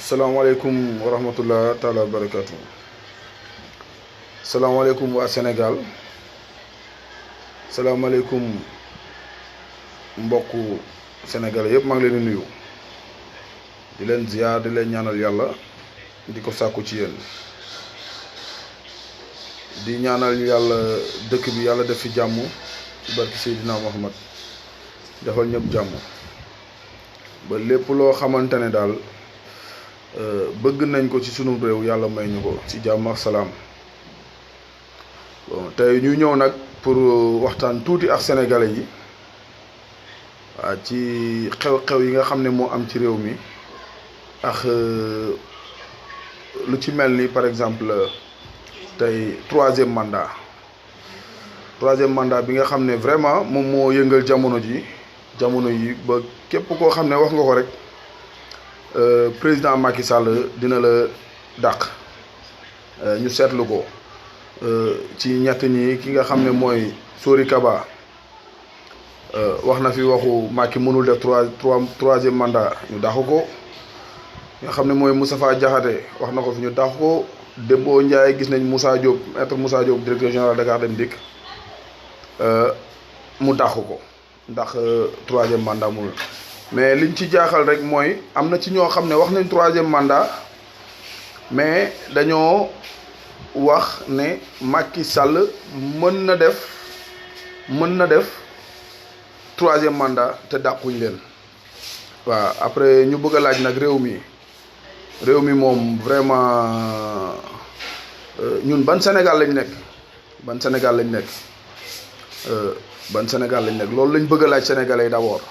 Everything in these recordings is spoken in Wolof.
salaamaaleykum wa rahmatullah taala wa barakatu. salaamaaleykum waa Sénégal. salaamaaleykum mbokku Sénégalais yëpp maa ngi leen di nuyu di leen ziar di leen ñaanal yàlla di ko sàkku ci yéen di ñaanal yàlla dëkk bi yàlla def fi jàmm ci barki Seydina Muhammad defal ñëpp jàmm ba lépp loo xamante ne daal bëgg nañ ko ci sunu réew yàlla may ñu ko ci jàmm ak salaam. bon tey ñu ñëw nag pour waxtaan tuuti ak sénégalais yi waa ci xew-xew yi nga xam ne moo am ci réew mi ak lu ci mel ni par exemple tey troisième mandat bi nga xam ne vraiment moom moo yëngal jamono yi ba képp koo xam ne wax nga ko rek président Macky Sall dina la dàq ñu seetlu ko ci ñett ñi ki nga xam ne mooy Sori Kaba wax na fi waxu Macky mënul def troisième mandat ñu dàq ko nga xam ne mooy Moustapha Diakhaté wax na ko fi ñu dàq ko Dembo Ndiaye gis nañ maître Moussa Diop directeur général Dakar Dem Dikk mu dàq ko ndax troisième mandat mënul mais liñ ci jaaxal rek mooy am na ci ñoo xam ne wax nañ troisième mandat mais dañoo wax ne Macky Sall mën na def troisième mandat te dàquñ leen. waaw après ñu bëgg a laaj nag réew mi moom vraiment ñun ban Sénégal lañ nekk loolu lañ bëgg a laaj sénégalais yi d'abord.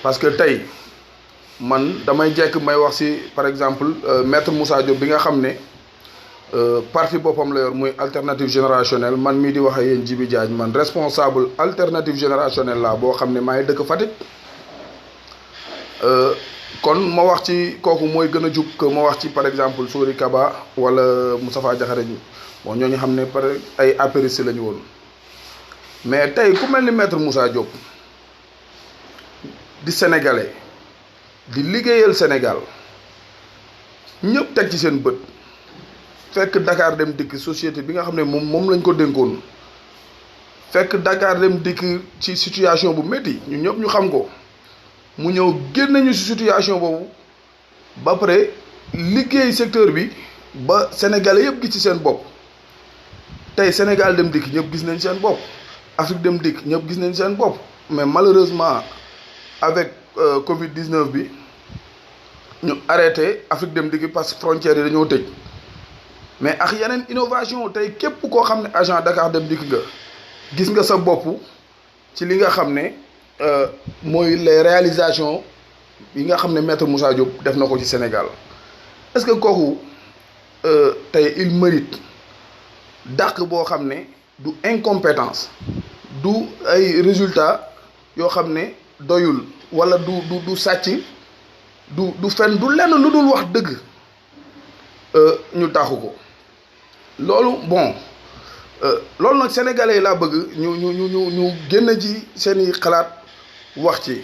parce que tey man damay jekk may wax ci par exemple maître Moussa Diop bi nga xam ne parti boppam la yor muy alternative générationnelle man mii di wax ak yéen Djibi Diagne man responsable alternative générationnelle laa boo xam ne maa ngi dëkk Fatick kon ma wax ci kooku mooy gën a jub que ma wax ci par exemple Sori Kaba wala Moustapha Diakhaté bon ñooñu xam ne par ay apéristes la ñu woon mais tey ku mel ni maître Moussa Diop di sénégalais di liggéeyal Sénégal ñëpp teg ci seen bët fekk Dakar Dem Dikk société bi nga xam ne moom lañ ko dénkoon fekk Dakar Dem Dikk ci situation bu métti ñu ñëpp ñu xam ko mu ñëw génn ñu ci situation boobu ba pare liggéey secteur bi ba sénégalais yëpp gis ci seen bopp tey Sénégal Dem Dikk ñëpp gis nañ seen bopp Afrique Dem Dikk ñëpp gis nañ seen bopp mais malheureusement avec Covid-19 bi ñu arrêté Afrique Dem Dikk parce que frontières yi dañoo tëj mais ak yeneen innovation tey képp koo xam ne agent Dakar Dem Dikk nga gis nga sa bopp ci li nga xam ne mooy les réalisations yi nga xam ne maître Moussa Diop def na ko ci Sénégal est-ce que kooku tey il mérite dàq boo xam ne du incompétence du ay résultats yoo xam ne doyul wala du sàcc du fen du lenn lu dul wax dëgg ñu taxu ko loolu bon loolu nag sénégalais yi laa bëgg ñu génn ci seeni xalaat wax ci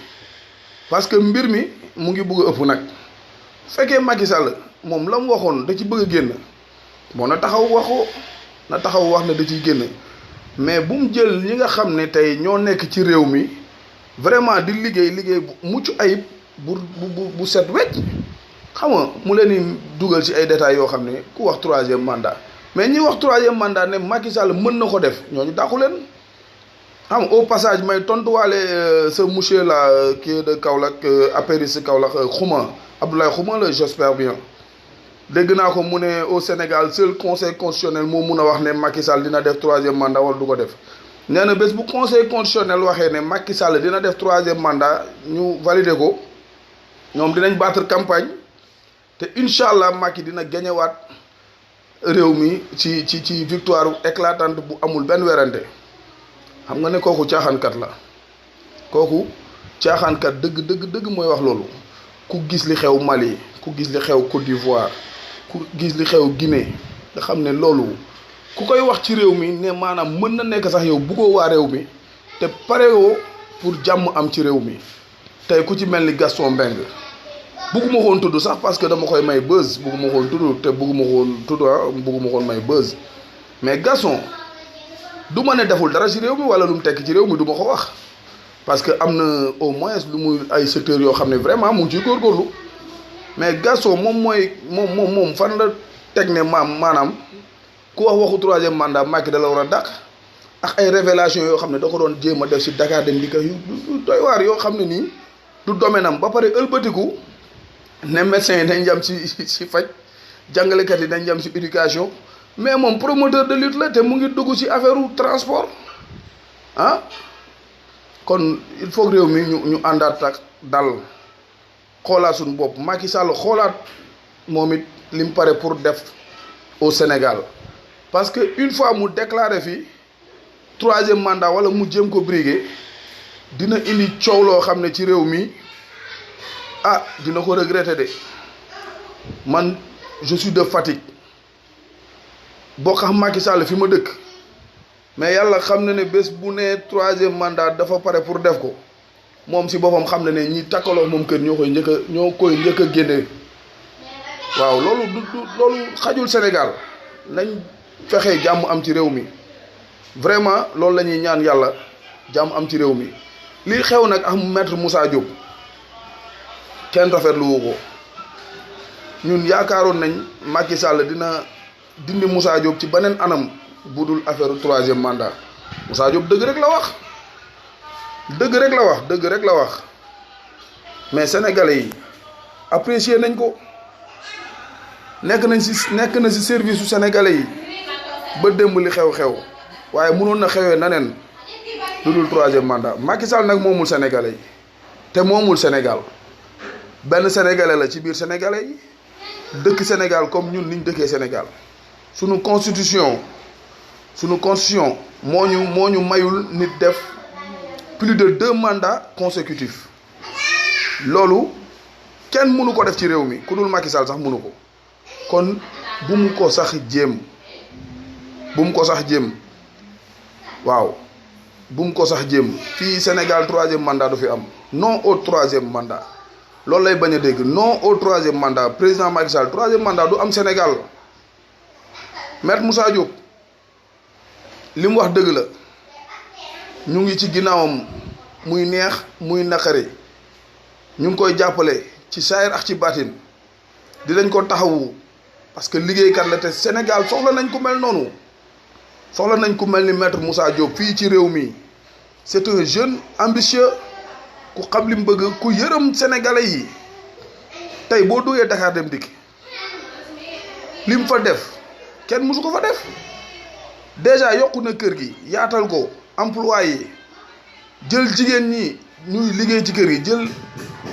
parce que mbir mi mu ngi bëgg a ëpp nag fekkee Macky Sall moom la mu waxoon da ci bëgg a génn bon na taxaw wax ne da ciy génn mais bu mu jël ñi nga xam ne tey ñoo nekk ci réew mi vraiment di liggéey bu mucc ayib bu set wecc xam nga mu leen di dugal ci ay détails yoo xam ne ku wax troisième mandat mais ñi wax troisième mandat ne Macky Sall mën na ko def ñooñu dàqu leen xam nga au passage may tontuwaale ce monsieur là qui est de Kaolack apériste Kaolack Xuma Abdoulaye Xuma la j'espère bien dégg naa ko mu ne au Sénégal seul conseil constitutionnel moo mun a wax ne Macky Sall dina def troisième mandat wala du ko def. nee na bés bu conseil constitutionnel waxee ne Macky Sall dina def troisième mandat ñu valider ko ñoom dinañ battre campagne te incha allah Macky dina gañewaat réew mi ci victoire éclatante bu amul benn werante xam nga ne kooku caaxaankat la kooku caaxaankat dëgg mooy wax loolu ku gis li xew Mali ku gis li xew Côte d'Ivoire ku gis li xew Guinée nga xam ne loolu. ku koy wax ci réew mi ne maanaam mën na nekk sax yow buggoo waa réew mi te parewoo pour jàmm am ci réew mi tey ku ci mel ni Gaston Mbengue bugguma xoon tudd sax parce que dama koy may buzz bugguma xoon tudd te bugguma xoon tudd bugguma xoon may buzz mais Gaston du ma ne deful dara ci réew mi wala lu mu tekk ci réew mi du ma ko wax parce que am na au moins lu muy ay secteurs yoo xam ne vraiment mu ngi ciy góorgóorlu mais Gaston moom mooy moom fan la teg ne maanaam ku wax waxu troisième mandat Macky da la war a dàq ak ay révélation yoo xam ne da ko doon jéem a def ci Dakar Dem Dikk yu doy waar yoo xam ne nii du domaine am ba pare ëlbatiku ne médecins yi dañ jam ci faj jàngalekat yi dañ jam ci éducation mais moom promoteur de lutte la te mu ngi dugg ci affaire transport ah kon il faut réew mi ñu àndaat ak dal xoolaat suñu bopp Macky Sall xoolaat moom it li mu pare pour def au Sénégal parce que une fois mu déclaré fi troisième mandat wala mu jéem ko briguer dina indi coow loo xam ne ci réew mi ah dina ko regretter de man je suis de Fatick boo xam Macky Sall fi ma dëkk mais yàlla xam na ne bés bu ne troisième mandat dafa pare pour def ko moom si boppam xam na ne ñi takkaloo moom kër ñoo koy njëkk a génne waaw loolu xajul Sénégal nañ fexe jàmm am ci réew mi vraiment loolu la ñuy ñaan yàlla jàmm am ci réew mi lii xew nag ak maître Moussa Diop kenn rafetlu wu ko ñun yaakaaroon nañ Macky Sall dina dindi Moussa Diop ci beneen anam budul affaire troisième mandat Moussa Diop dëgg rek la wax dëgg rek la wax mais sénégalais yi apprécier nañ ko nekk na ci service su sénégalais yi ba démb li xew-xew waaye mënoon na xewee naneen lu dul troisième mandat Macky Sall nag moomul sénégalais yi te moomul Sénégal benn sénégalais la ci biir sénégalais yi dëkk Sénégal comme ñun niñ dëkkee Sénégal sunu constitution moo ñu mayul nit def plus de 2 mandats consécutifs loolu kenn mënu ko def ci réew mi ku dul Macky Sall sax mënu ko kon bu mu ko sax jéem waaw bu mu ko sax jéem fii Sénégal troisième mandat du fi am non au troisième mandat loolu lay bañ a dégg non au troisième mandat président Macky Sall troisième mandat du am Sénégal maître Moussa Diop li mu wax dëgg la ñu ngi ci ginnaawam muy neex muy naqari ñu ngi koy jàppale ci saayir ak ci baatin dinañ ko taxawu parce que liggéeykat la te Sénégal soxla nañ ku mel noonu soxla nañ ku mel ni maître Moussa Diop fii ci réew mi c'est un jeune ambitieux ku xam li mu bëgg ku yërëm sénégalais yi tey boo duggee Dakar Dem Dikk li mu fa def kenn mësu ko fa def déjà yokku na kër gi yaatal ko employé jël jigéen ñi ñuy liggéey ci kër gi jël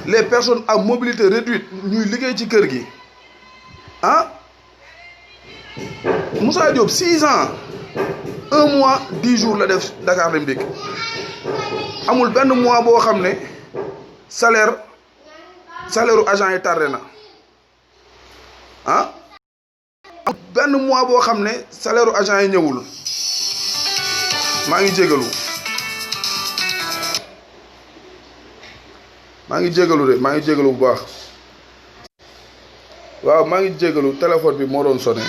les personnes à mobilité réduite ñuy liggéey ci kër gi ah Moussa Diop 6 ans 1 mois 10 jours la def Dakar Dem Dikk amul benn mois boo xam ne salaire u agent yi tardé na ah amul benn mois boo xam ne salaire u agent yi ñëwul maa ngi jégalu bu baax waaw maa ngi jégalu téléphone bi moo doon sonné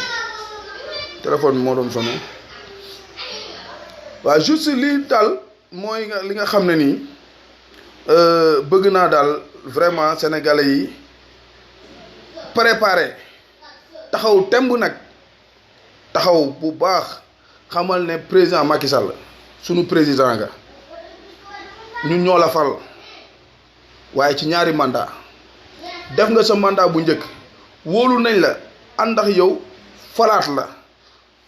waaw juste lii daal mooy li nga xam ne nii bëgg naa daal vraiment sénégalais yi préparé taxaw temb nag taxaw bu baax xamal ne président Macky Sall sunu président nga ñun ñoo la fal waaye ci ñaari mandat def nga sa mandat bu njëkk wóolu nañ la ànd ak yow falaat la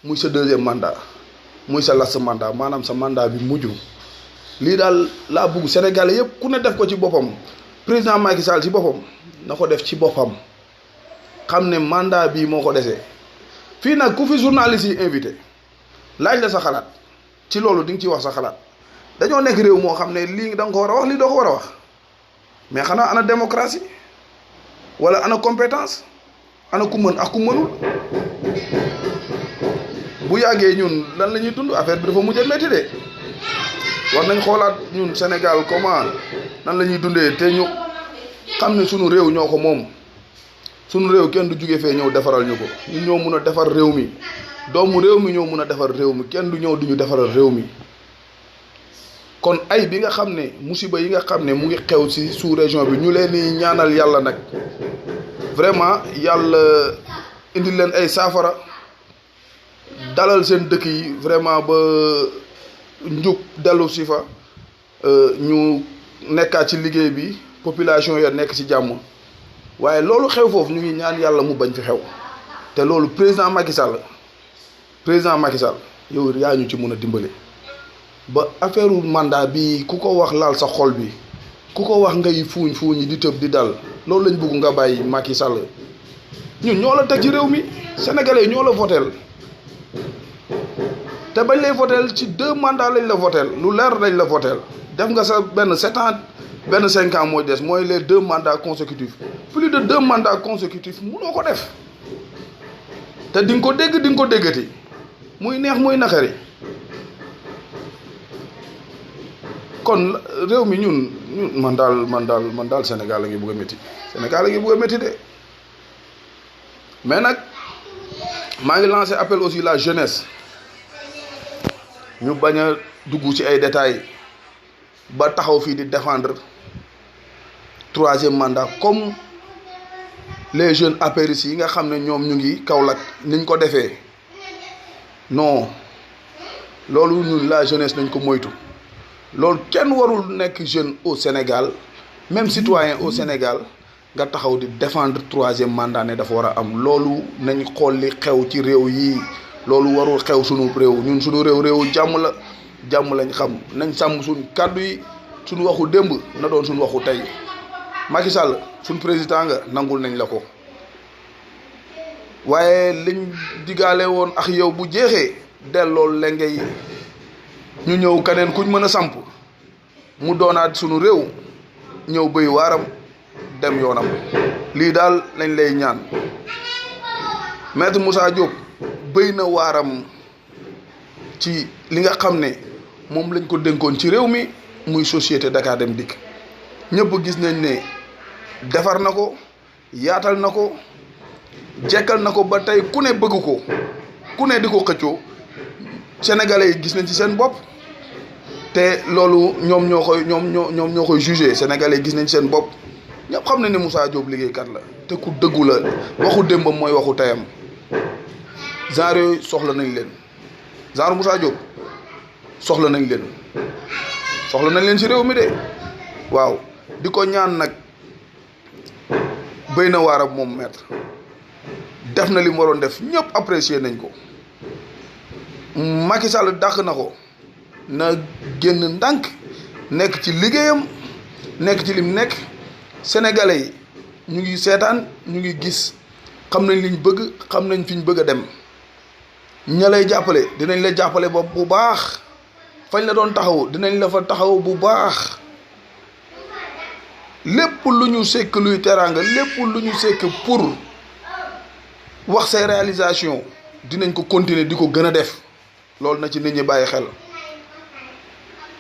muy sa deuxième mandat muy sa last mandat maanaam sa mandat bi mujj lii daal laa bugg Sénégalais yëpp ku ne def ko ci boppam président Macky Sall ci boppam na ko def ci boppam xam ne mandat bii moo ko desee fii nag ku fi journaliste yi invité laaj la sa xalaat ci loolu di nga ciy wax sa xalaat dañoo nekk réew moo xam ne lii da nga ko war a wax lii doo ko war a wax mais xanaa ana démocratie wala ana compétence ana ku mën ak ku mënul bu yàggee ñun lan la ñuy dund affaire bi dafa mujj a métti de war nañ xoolaat ñun Sénégal comment nan la ñuy dundee te ñu xam ne sunu réew ñoo ko moom. sunu réew kenn du jóge fee ñëw defaral ñu ko ñun ñoo mun a defar réew mi doomu réew mi ñoo mun a defar réew mi kenn du ñëw di ñu defaral réew mi. kon ay bi nga xam ne musiba yi nga xam ne mu ngi xew ci sous-région bi ñu leen di ñaanal yàlla nag vraiment yàlla indi leen ay saafara dalal seen dëkk yi vraiment ba njub dellu si fa ñu nekkaat ci liggéey bi population ya nekk ci jàmm. waaye loolu xew foofu ñu ngi ñaan yàlla mu bañ fi xew te loolu président Macky Sall yow yaa ñu ci mën a dimbale ba affaire mandat bi ku ko wax laal sa xol bi ku ko wax ngay fuuñ di tëb di dal loolu lañ bëgg nga bàyyi Macky Sall ñun ñoo la teg ci réew mi sénégalais yi ñoo la voteel te bañ lay voteel ci 2 mandats lañ la voteel lu leer lañ la voteel def nga sa benn 7 ans benn 5 ans mooy des mooy les 2 mandats consécutifs plus de 2 mandats consécutifs munoo ko def te di nga ko dégg di nga ko déggati muy neex muy naqari kon réew mi ñun man daal Sénégal la ngi bëgg a métti Sénégal la ngi bëgg a métti de mais nag maa ngi lancé appel aussi la jeunesse ñu bañ a dugg ci ay détails ba taxaw fii di défendre 3e mandat comme les jeunes apéristes yi nga xam ne ñoom ñu ngi Kaolack niñ ko defee non loolu ñun la jeunesse nañ ko moytu loolu kenn warul nekk jeune au Sénégal même citoyen au Sénégal nga taxaw di défendre 3e mandat ne dafa war a am loolu nañ xool li xew ci réew yi loolu warul xew sunu réew ñun sunu réewu jàmm la jàmm lañ xam nañ sàmm suñu kàddu yi suñu waxu démb na doon suñu waxu tey Macky Sall suñu président nga nangul nañ la ko waaye liñ digaale woon ak yow bu jeexee delloo lenge yi ñu ñëw keneen kuñ mën a samp mu doonaat suñu réew ñëw bëy waaram dem yoonam lii daal lañ lay ñaan Maître Moussa Diop bëy na waaram ci li nga xam ne moom lañ ko dénkoon ci réew mi muy société Dakar Dem Dikk ñëpp gis nañ ne defar na ko yaatal na ko jekkal na ko ba tey ku ne bëgg ko ku ne di ko xëccoo sénégalais yi gis nañ ci seen bopp te loolu ñoom ñoo koy jugé sénégalais yi gis nañ ci seen bopp ñëpp xam nañ ne Moussa Diop liggéeykat la te ku dëggu la waxu démbam mooy waxu teyam genre yooyu soxla nañ leen genre Moussa Diop soxla nañ leen ci réew mi de waaw di ko ñaan nag béy na waaram moom maître def na li mu waroon def ñëpp apprécier nañ ko Macky Sall dàq na ko na génn ndànk nekk ci liggéeyam nekk ci lim nekk sénégalais yi ñu ngi seetaan ñu ngi gis xam nañ liñ bëgg xam nañ fi ñu bëgg a dem ña lay jàppale dinañ la jàppale ba bu baax fañ la doon taxaw dinañ la fa taxaw bu baax lépp lu ñu sekk luy teraanga lépp lu ñu sekk pour wax say réalisation dinañ ko continuer di ko gën a def loolu na ci nit ñi bàyyi xel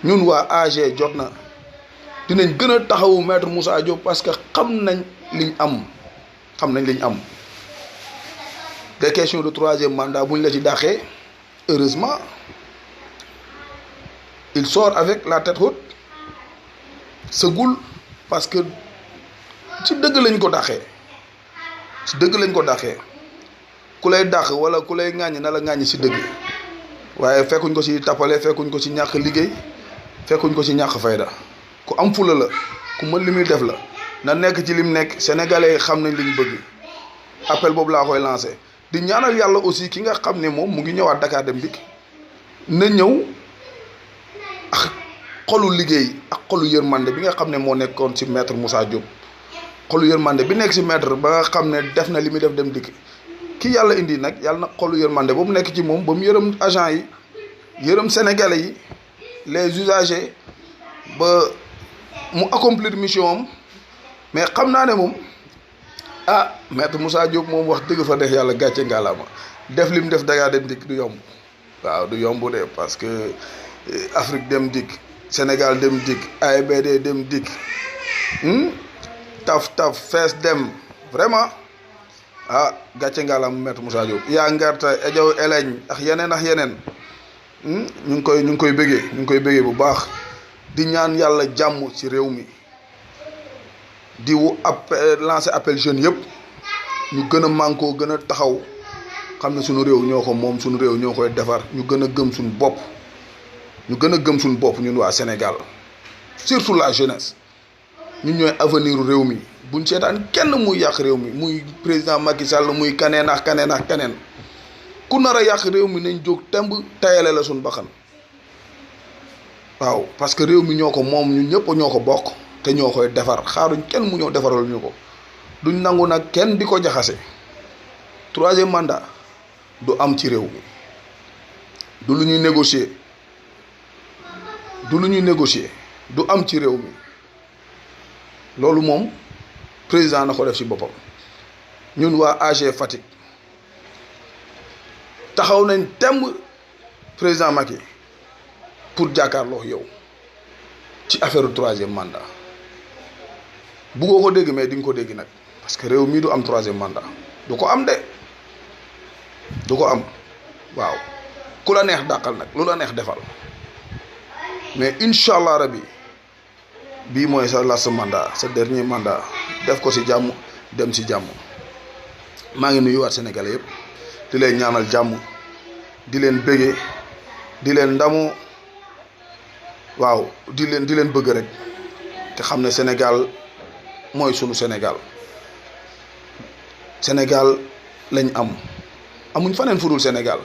ñun waa AG jot na dinañ gën a taxawu Maître Moussa Diop parce que xam nañ liñ am des questions de 3e mandat buñ la ci dàqee heureusement il sort avec la tête haute sëggul parce que ci dëgg lañ ko dàqee ku lay dàq wala ku lay ŋàññ na la ŋàññ ci dëgg waaye fekkuñ ko ci tappale fekkuñ ko ci ñàkk liggéey fekkuñ ko ci ñàkk fayda ku am fula la ku mën li muy def la na nekk ci lim nekk sénégalais xam nañ liñ bëgg appel boobu laa koy lancé di ñaanal yàlla aussi ki nga xam ne moom mu ngi ñëwaat Dakar Dem Dikk na ñëw ak xolu liggéey ak xolu yërmande bi nga xam ne moo nekkoon ci Maître Moussa Diop xolu yërmande bi nekk ci maître ba nga xam ne def na li muy def Dem Dikk ki yàlla indi nag yàlla na xolu yërmande ba mu nekk ci moom ba mu yërëm agent yi yërëm sénégalais yi les usagers ba mu accomplir mission am mais xam naa ne moom Maître Moussa Diop moom wax dëgg fa def yàlla gàcce ngalaama def li mu def Dakar Dem Dikk du yomb waaw du yomb de parce que Afrique Dem Dikk Sénégal Dem Dikk AIBD Dem Dikk taf fees dem vraiment ah gàcce ngaalam Maître Moussa Diop yaa ngarta ejow eleñ ak yeneen ñu ngi koy bëggee bu baax di ñaan yàlla jàmm ci réew mi di lancer appel jeunes yëpp ñu gën a mànkoo gën a taxaw xam ne suñu réew ñoo ko moom suñu réew ñoo koy defar ñu gën a gëm suñu bopp ñun waa Sénégal surtout la jeunesse ñun ñooy avenir réew mi buñ seetaan kenn muy yàq réew mi muy président Macky Sall muy kaneen ku nar a yàq réew mi nañ jóg temb tayale la suñu bakkan waaw parce que réew mi ñoo ko moom ñun ñëpp ñoo ko bokk te ñoo koy defar xaaruñ kenn mu ñëw defaral ñu ko duñ nangu nag kenn di ko jaxase 3e mandat du am ci réew mi du lu ñuy négocier du am ci réew mi loolu moom président na ko def ci boppam ñun waa AG Fatick taxaw nañ temb président Macky pour jàkkaarloo yow ci affaire 3e mandat buggoo ko dégg mais di nga ko dégg nag parce que réew mii du am 3e mandat du ko am de du ko am waaw ku la neex dàqal nag lu la neex defal mais incha allah rabi bii mooy sa last mandat sa dernier mandat def ko ci jàmm dem ci jàmm maa ngi nuyuwaat Sénégalais yëpp di leen ñaanal jàmm di leen bëggee di leen ndamoo waaw di leen bëgg rek te xam ne Sénégal mooy sunu Sénégal lañ amuñ faneen fudul Sénégal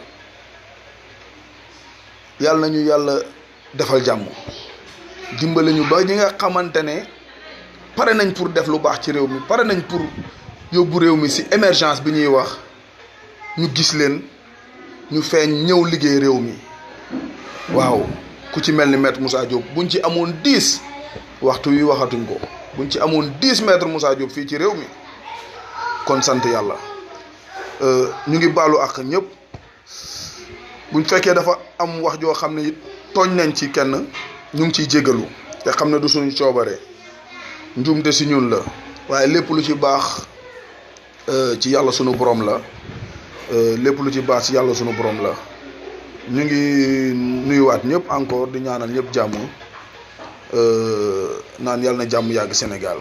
yàlla nañu yàlla defal jàmm dimbale ñu ba ñi nga xamante ne pare nañ pour def lu baax ci réew mi pare nañ pour yóbbu réew mi ci émergence bi ñuy wax ñu gis leen ñu feeñ ñëw liggéey réew mi waaw ku ci mel ni Maître Moussa Diop buñ ci amoon 10 waxtu wi waxatuñ ko buñ ci amoon 10 Maître Moussa Diop fii ci réew mi kon sant yàlla ñu ngi baalu ak ñëpp buñ fekkee dafa am wax joo xam ne it tooñ nañ ci kenn ñu ngi ciy jégalu te xam ne du suñu coobare njuumte si ñun la waaye lépp lu ci baax ci yàlla sunu borom la lépp lu ci baax ci yàlla sunu borom la ñu ngi nuyuwaat ñëpp encore di ñaanal ñëpp jàmm naan yàlla na jàmm yàgg Sénégal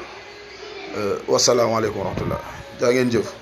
wasalaamaaleykum wa rahmatullah jaa ngeen jëf